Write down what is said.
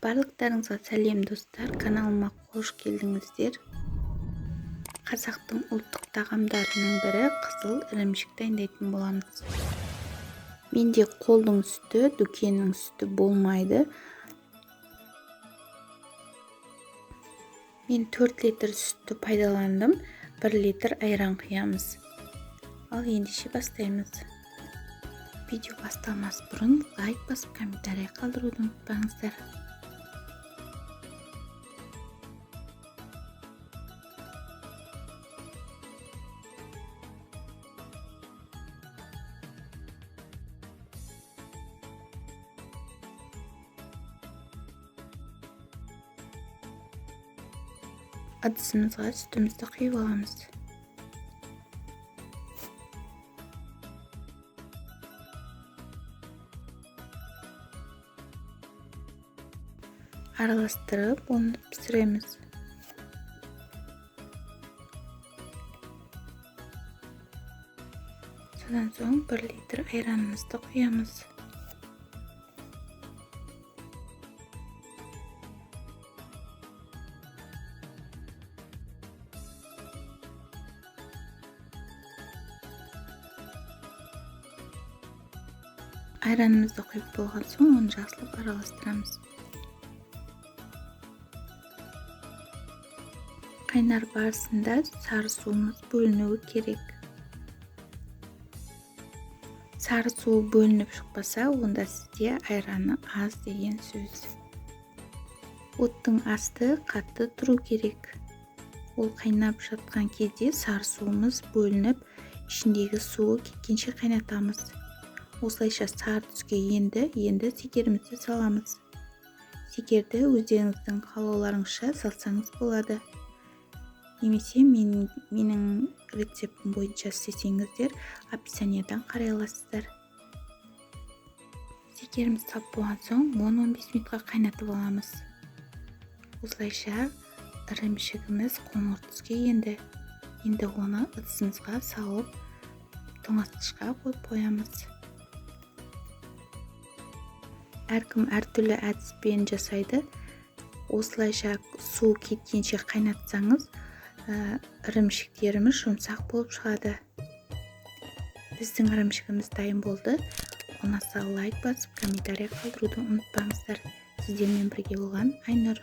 Барлықтарыңызға сәлем достар, каналыма қош келдіңіздер. Қазақтың ұлттық тағамдарының бірі қызыл ірімшік дайындайтын боламыз. Менде қолдың сүті, дүкеннің сүті болмайды. Мен 4 литр сүтті пайдаландым, 1 литр айран құямыз. Ал ендеше бастаймыз. Видео басталмас бұрын лайк басып комментарий қалдыруды ұмытпаңыздар. Ыдысымызға сүтімізді құйып аламыз. Араластырып, оны пісіреміз. Содан соң 1 литр айранымызды құямыз. Айранымызды құйып болған соң, оны жақсылап араластырамыз. Қайнар барысында сары суымыз бөлінуі керек. Сары суы бөлініп шықпаса, онда сізде айраны аз деген сөз. Оттың асты қатты тұру керек. Ол қайнап жатқан кезде сары суымыз бөлініп, ішіндегі суы кеткенше қайнатамыз. Осылайша сары түске енді секерімізді саламыз. Секерді өздеріңіздің қалауларыңызша салсаңыз болады. Немесе менің рецептім бойынша істесеңіздер, описаниядан қарай аласыздар. Секеріміз сап болған соң 10-15 минутқа қайнатып аламыз. Осылайша ірімшігіміз қоңыр түске енді оны ыдысымызға салып, тоңазытқышқа қойып қоямыз. Әркім әртүрлі әдіспен жасайды. Осылайша су кеткенше қайнатсаңыз, ірімшіктеріміз жұмсақ болып шығады. Біздің ірімшігіміз дайын болды. Ұнаса лайк басып, комментарий қалдыруды ұмытпаңыздар. Сіздермен бірге болған Айнұр.